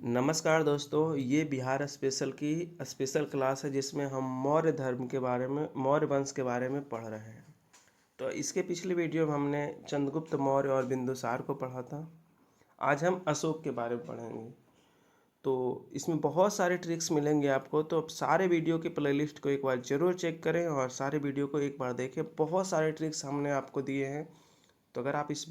नमस्कार दोस्तों, ये बिहार स्पेशल की स्पेशल क्लास है जिसमें हम मौर्य धर्म के बारे में, मौर्य वंश के बारे में पढ़ रहे हैं। तो इसके पिछले वीडियो में हमने चंद्रगुप्त मौर्य और बिंदुसार को पढ़ा था। आज हम अशोक के बारे में पढ़ेंगे। तो इसमें बहुत सारे ट्रिक्स मिलेंगे आपको, तो आप सारे वीडियो की प्लेलिस्ट को एक बार ज़रूर चेक करें और सारे वीडियो को एक बार देखें। बहुत सारे ट्रिक्स हमने आपको दिए हैं, तो अगर आप इस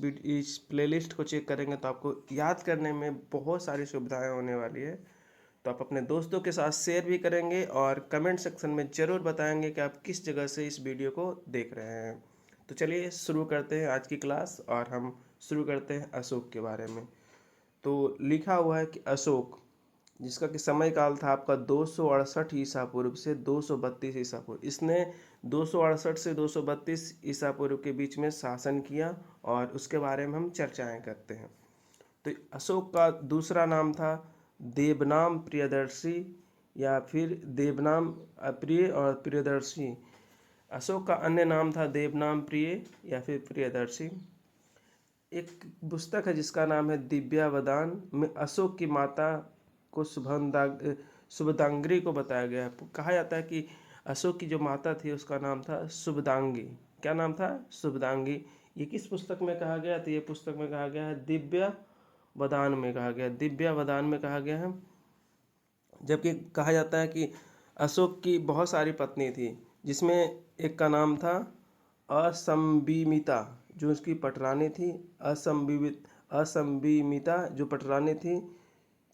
प्लेलिस्ट को चेक करेंगे तो आपको याद करने में बहुत सारी सुविधाएं होने वाली है। तो आप अपने दोस्तों के साथ शेयर भी करेंगे और कमेंट सेक्शन में ज़रूर बताएंगे कि आप किस जगह से इस वीडियो को देख रहे हैं। तो चलिए शुरू करते हैं आज की क्लास, और हम शुरू करते हैं अशोक के बारे में। तो लिखा हुआ है कि अशोक, जिसका कि समय काल था आपका 268 ईसा पूर्व से 232 ईसा पूर्व। इसने 268 से 232 ईसा पूर्व के बीच में शासन किया, और उसके बारे में हम चर्चाएं करते हैं। तो अशोक का दूसरा नाम था देवनाम प्रियदर्शी, या फिर देवनाम अप्रिय और प्रियदर्शी। अशोक का अन्य नाम था देवनाम प्रिय या फिर प्रियदर्शी। एक पुस्तक है जिसका नाम है दिव्यावदान, में अशोक की माता को शुभदांगी को बताया गया है। कहा जाता है कि अशोक की जो माता थी उसका नाम था शुभदांगी। क्या नाम था? शुभदांगी। ये किस पुस्तक में कहा गया? तो ये पुस्तक में कहा गया है दिव्यावदान में कहा गया, दिव्यावदान में कहा गया है। जबकि कहा जाता है कि अशोक की बहुत सारी पत्नी थी, जिसमें एक का नाम था असंबिमिता, जो उसकी पटरानी थी। असंबिमिता जो पटरानी थी।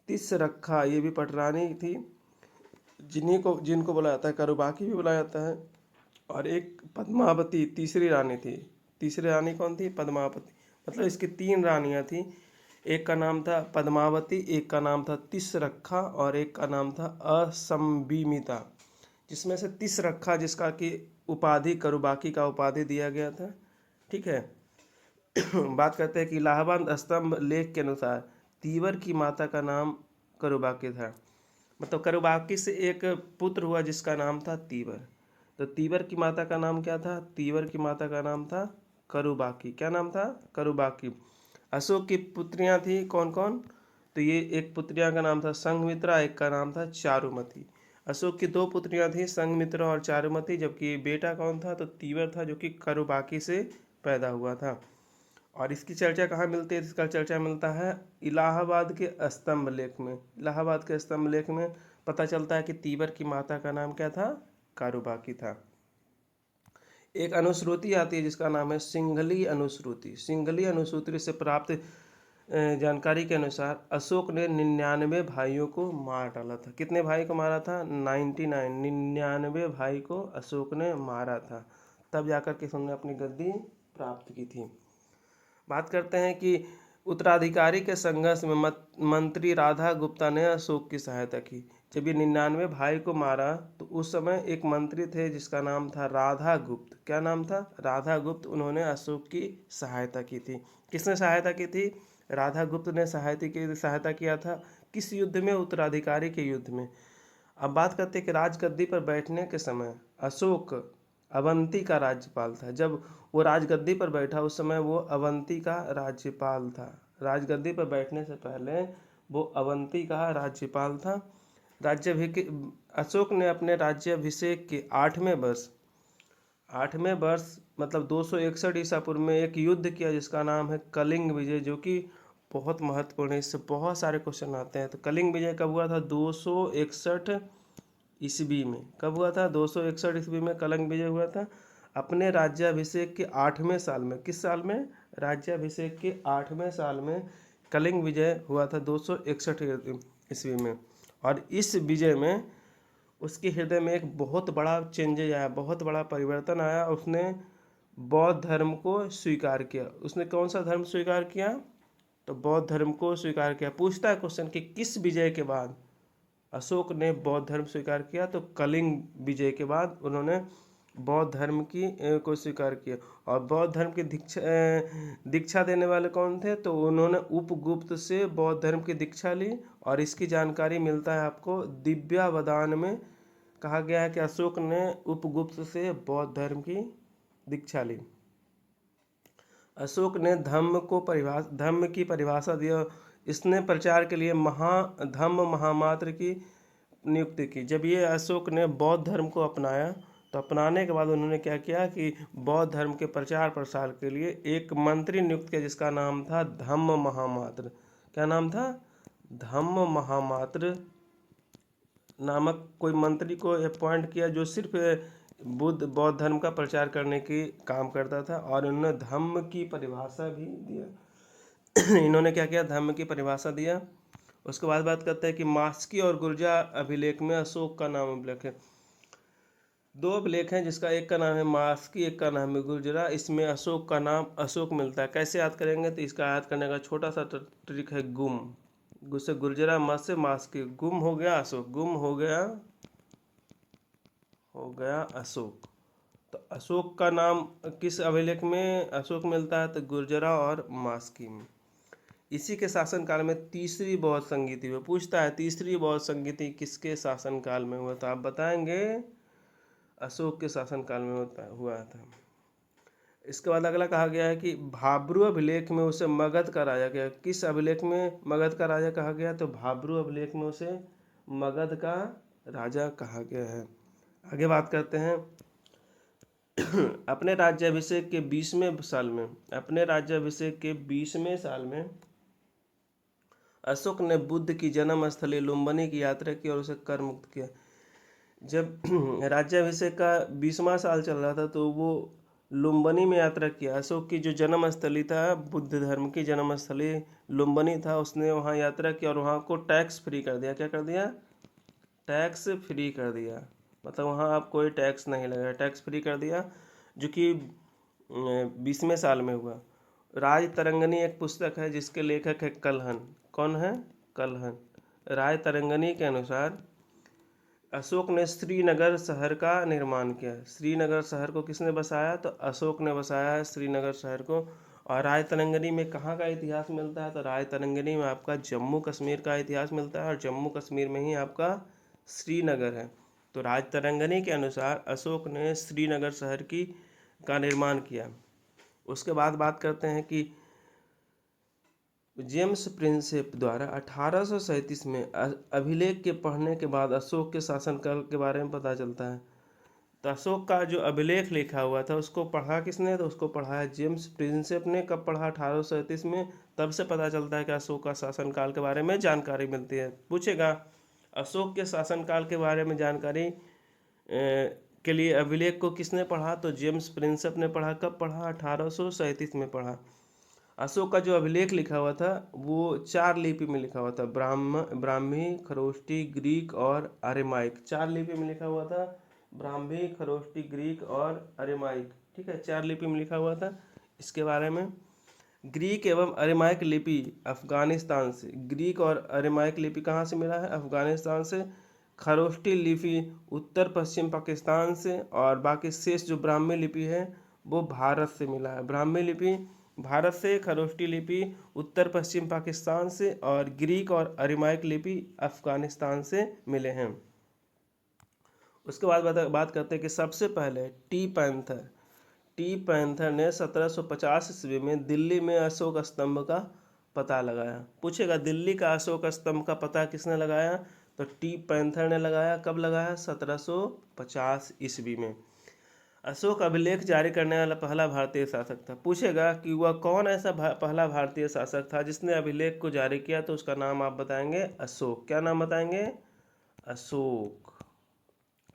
तिसरखा, ये भी पटरानी थी, जिनको बोला जाता है करुबाकी भी बोला जाता है। और एक पद्मावती तीसरी रानी थी। तीसरी रानी कौन थी? पद्मावती। मतलब इसकी 3 रानियां थी। एक का नाम था पद्मावती, एक का नाम था तिसरखा, और एक का नाम था असंबिमिता। जिसमें से तिसरखा, जिसका कि उपाधि करुबाकी का उपाधि दिया गया था। ठीक है। बात करते हैं कि इलाहाबाद स्तंभ लेख के अनुसार तीवर की माता का नाम करुबाकी था। मतलब करुबाकी से एक पुत्र हुआ जिसका नाम था तीवर। तो तीवर की माता का नाम क्या था? तीवर की माता का नाम था करुबाकी। क्या नाम था? करुबाकी। अशोक की पुत्रियां थी कौन कौन? तो ये एक पुत्रिया का नाम था संघमित्रा, एक का नाम था चारुमती। अशोक की 2 पुत्रियां थी, संघमित्रा और चारुमती। जबकि बेटा कौन था? तो तीवर था, जो कि करुबाकी से पैदा हुआ था। और इसकी चर्चा कहाँ मिलती है? इसका चर्चा मिलता है इलाहाबाद के स्तंभ लेख में। इलाहाबाद के स्तंभ लेख में पता चलता है कि तीवर की माता का नाम क्या था? कारुबाकी था। एक अनुश्रुति आती है जिसका नाम है सिंघली अनुश्रुति। सिंघली अनुश्रुति से प्राप्त जानकारी के अनुसार अशोक ने 99 भाइयों को मार डाला था। कितने भाई को मारा था? 99 भाई को अशोक ने मारा था। तब जाकर के उसने अपनी गद्दी प्राप्त की थी। बात करते हैं कि उत्तराधिकारी के संघर्ष में मंत्री राधा गुप्ता ने अशोक की सहायता की। जब ये 99 भाई को मारा तो उस समय एक मंत्री थे जिसका नाम था राधा गुप्त। क्या नाम था? राधा गुप्त। उन्होंने अशोक की सहायता की थी। किसने सहायता की थी? राधा गुप्त ने सहायता किया था। किस युद्ध में? उत्तराधिकारी के युद्ध में। अब बात करते हैं कि राजगद्दी पर बैठने के समय अशोक अवंती का राज्यपाल था। जब वो राजगद्दी पर बैठा उस समय वो अवंती का राज्यपाल था। राजगद्दी पर बैठने से पहले वो अवंती का राज्यपाल था। अशोक ने अपने राज्याभिषेक के 8वें वर्ष मतलब 261 ईसा पूर्व में एक युद्ध किया जिसका नाम है कलिंग विजय, जो कि बहुत महत्वपूर्ण है। इससे बहुत सारे क्वेश्चन आते हैं। तो कलिंग विजय कब हुआ था? 261 ईस्वी में। कब हुआ था? 261 ईस्वी में कलिंग विजय हुआ था। अपने राज्याभिषेक के 8वें साल में। किस साल में? राज्याभिषेक के 8वें साल में कलिंग विजय हुआ था 261 ईस्वी में। और इस विजय में उसके हृदय में एक बहुत बड़ा चेंजेज आया, बहुत बड़ा परिवर्तन आया। उसने बौद्ध धर्म को स्वीकार किया। उसने कौन सा धर्म स्वीकार किया? तो बौद्ध धर्म को स्वीकार किया। पूछता है क्वेश्चन कि किस विजय के बाद अशोक ने बौद्ध धर्म स्वीकार किया? तो कलिंग विजय के बाद उन्होंने बौद्ध धर्म को स्वीकार किया। और बौद्ध धर्म की दीक्षा देने वाले कौन थे? तो उन्होंने उपगुप्त से बौद्ध धर्म की दीक्षा ली। और इसकी जानकारी मिलता है आपको दिव्यावदान में। कहा गया है कि अशोक ने उपगुप्त से बौद्ध धर्म की दीक्षा ली। अशोक ने धम्म की परिभाषा इसने प्रचार के लिए धम्म महामात्र की नियुक्ति की। जब ये अशोक ने बौद्ध धर्म को अपनाया तो अपनाने के बाद उन्होंने क्या किया कि बौद्ध धर्म के प्रचार प्रसार के लिए एक मंत्री नियुक्त किया जिसका नाम था धम्म महामात्र। क्या नाम था? धम्म महामात्र नामक कोई मंत्री को अपॉइंट किया जो सिर्फ बौद्ध धर्म का प्रचार करने की काम करता था, और उन्होंने धम्म की परिभाषा भी दिया। इन्होंने क्या किया? धम्म की परिभाषा दिया। उसके बाद बात करते हैं कि मास्की और गुर्जा अभिलेख में अशोक का नाम अभिलेख है। दो अभिलेख हैं जिसका एक का नाम है मास्की, एक का नाम है गुर्जरा। इसमें अशोक का नाम अशोक मिलता है। कैसे याद करेंगे? तो इसका याद करने का छोटा सा ट्रिक है, गुम। गुस्से गुर्जरा, मस से मास्की, गुम हो गया अशोक, गुम हो गया अशोक। तो अशोक का नाम किस अभिलेख में अशोक मिलता है? तो गुर्जरा और मास्की में। इसी के शासनकाल में तीसरी बौद्ध संगीति हुआ। पूछता है तीसरी बौद्ध संगीति किसके शासनकाल में हुआ? तो आप बताएंगे अशोक के शासनकाल में हुआ था। इसके बाद अगला कहा गया है कि भाब्रू अभिलेख में उसे मगध का राजा कहा। किस अभिलेख में मगध का राजा कहा गया? तो भाब्रू अभिलेख में उसे मगध का राजा कहा गया है। आगे बात करते हैं। अपने राज्याभिषेक के 20वें साल में अशोक ने बुद्ध की जन्म स्थली लुम्बिनी की यात्रा की और उसे कर मुक्त किया। जब राज्याभिषेक का 20वां साल चल रहा था तो वो लुम्बिनी में यात्रा किया। अशोक की जो जन्म स्थली था, बुद्ध धर्म की जन्म स्थली लुम्बिनी था, उसने वहाँ यात्रा की और वहाँ को टैक्स फ्री कर दिया। क्या कर दिया? टैक्स फ्री कर दिया। मतलब वहाँ आप कोई टैक्स नहीं लगा, टैक्स फ्री कर दिया, जो कि 20वें साल में हुआ। राज तरंगनी एक पुस्तक है जिसके लेखक है कल्हन। कौन है? कल्हन। राज तरंगनी के अनुसार अशोक ने श्रीनगर शहर का निर्माण किया। श्रीनगर शहर को किसने बसाया? तो अशोक ने बसाया है श्रीनगर शहर को। और राय तरंगनी में कहाँ का इतिहास मिलता है? तो राय तरंगनी में आपका जम्मू कश्मीर का इतिहास मिलता है, और जम्मू कश्मीर में ही आपका श्रीनगर है। तो राज तरंगनी के अनुसार अशोक ने श्रीनगर शहर का निर्माण किया। उसके बाद बात करते हैं कि जेम्स प्रिंसेप द्वारा 1837 में अभिलेख के पढ़ने के बाद अशोक के शासनकाल के बारे में पता चलता है। तो अशोक का जो अभिलेख लिखा हुआ था उसको पढ़ा किसने? तो उसको पढ़ा है जेम्स प्रिंसेप ने। कब पढ़ा? 1837 में। तब से पता चलता है कि अशोक का शासनकाल के बारे में जानकारी मिलती है। पूछेगा अशोक के शासनकाल के बारे में जानकारी के लिए अभिलेख को किसने पढ़ा? तो जेम्स प्रिंसेप ने पढ़ा। कब पढ़ा? 1837 में पढ़ा। अशोक का जो अभिलेख लिखा हुआ था वो 4 लिपि में लिखा हुआ था, ब्राह्मी, खरोष्टी, ग्रीक और अरेमाइक। 4 लिपि में लिखा हुआ था, ब्राह्मी, खरोष्टी, ग्रीक और अरेमाइक। ठीक है, 4 लिपि में लिखा हुआ था। इसके बारे में ग्रीक एवं अरेमाइक लिपि अफगानिस्तान से, ग्रीक और अरेमाइक लिपि कहाँ से मिला है? अफगानिस्तान से। खरोष्टी लिपि उत्तर पश्चिम पाकिस्तान से, और बाकी शेष जो ब्राह्मी लिपि है वो भारत से मिला है। ब्राह्मी लिपि भारत से, खरोष्टी लिपि उत्तर पश्चिम पाकिस्तान से, और ग्रीक और अरेमाइक लिपि अफगानिस्तान से मिले हैं। उसके बाद बात करते हैं कि सबसे पहले टी पैंथर ने 1750 ईस्वी में दिल्ली में अशोक स्तंभ का पता लगाया। पूछेगा दिल्ली का अशोक स्तंभ का पता किसने लगाया? तो टी पैंथर ने लगाया। कब लगाया? 1750 ईस्वी में। अशोक अभिलेख जारी करने वाला पहला भारतीय शासक था। पूछेगा कि वह कौन ऐसा पहला भारतीय शासक था जिसने अभिलेख को जारी किया? तो उसका नाम आप बताएंगे अशोक। क्या नाम बताएंगे? अशोक।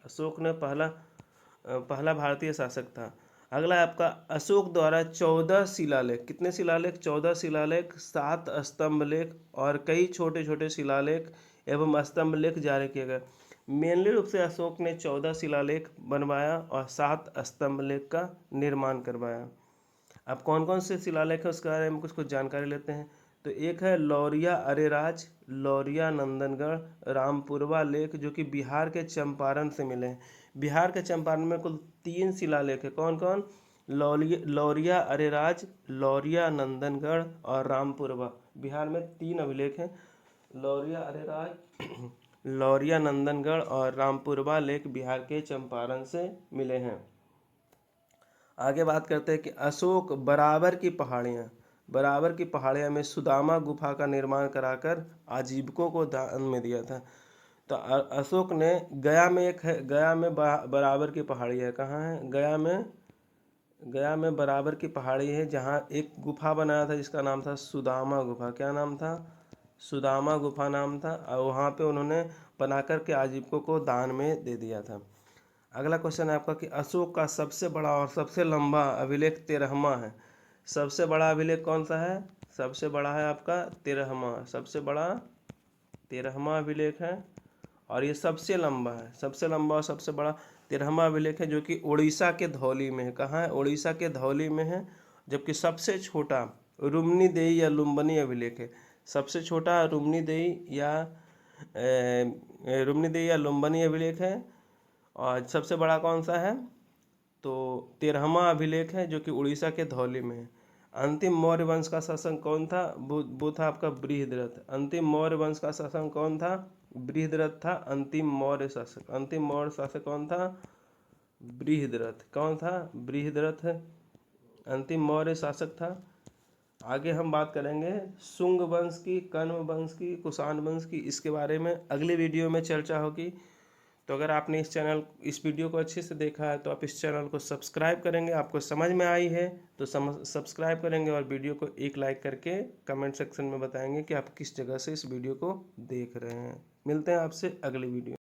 अशोक ने पहला भारतीय शासक था। अगला है आपका अशोक द्वारा 14 शिलालेख। कितने शिलालेख? 14 शिलालेख, 7 स्तंभ लेख और कई छोटे छोटे शिलालेख एवं स्तंभ लेख जारी किए गए। मेनली रूप से अशोक ने 14 शिलालेख बनवाया और 7 स्तंभ लेख का निर्माण करवाया। अब कौन कौन से शिलालेख है उसके बारे में कुछ जानकारी लेते हैं। तो एक है लौरिया अरेराज, लौरिया नंदनगढ़, रामपुरवा लेख, जो कि बिहार के चंपारण से मिले हैं। बिहार के चंपारण में कुल 3 शिलालेख है। कौन कौन? लौरिया अरेराज, लौरिया नंदनगढ़ और रामपुरवा। बिहार में 3 अभिलेख हैं, लौरिया अरेराज, लौरिया नंदनगढ़ और रामपुरवा लेख बिहार के चंपारण से मिले हैं। आगे बात करते हैं कि अशोक बराबर की पहाड़ियाँ, बराबर की पहाड़ियों में सुदामा गुफा का निर्माण कराकर आजीविकों को दान में दिया था। तो अशोक ने गया में एक है, गया में बराबर की पहाड़ी है, कहाँ है? गया में बराबर की पहाड़ी है, जहाँ एक गुफा बनाया था जिसका नाम था सुदामा गुफा। क्या नाम था? सुदामा गुफा नाम था। और वहाँ पे उन्होंने बनाकर के आजीविकों को दान में दे दिया था। अगला क्वेश्चन है आपका कि अशोक का सबसे बड़ा और सबसे लंबा अभिलेख 13वां है। सबसे बड़ा अभिलेख कौन सा है? सबसे बड़ा है आपका 13वां, सबसे बड़ा 13वां अभिलेख है। और ये सबसे लंबा है, सबसे लंबा और सबसे बड़ा 13वां अभिलेख है, जो कि उड़ीसा के धौली में है। कहाँ है? उड़ीसा के धौली में है। जबकि सबसे छोटा रुम्नीदेही या लुम्बिनी अभिलेख है। सबसे छोटा रुम्नीदेही या लुम्बिनी अभिलेख है। और सबसे बड़ा कौन सा है? तो 13वां अभिलेख है, जो कि उड़ीसा के धौली में है। अंतिम मौर्य वंश का शासक कौन था? वो था आपका बृहद्रथ। अंतिम मौर्य वंश का शासक कौन था? बृहद्रथ था अंतिम मौर्य शासक। अंतिम मौर्य शासक कौन था? बृहद्रथ। कौन था? बृहद्रथ अंतिम मौर्य शासक था। आगे हम बात करेंगे शुंग वंश की, कण्व वंश की, कुषाण वंश की। इसके बारे में अगले वीडियो में चर्चा होगी। तो अगर आपने इस वीडियो को अच्छे से देखा है तो आप इस चैनल को सब्सक्राइब करेंगे। आपको समझ में आई है तो सब्सक्राइब करेंगे और वीडियो को एक लाइक करके कमेंट सेक्शन में बताएंगे कि आप किस जगह से इस वीडियो को देख रहे हैं। मिलते हैं आपसे अगली वीडियो।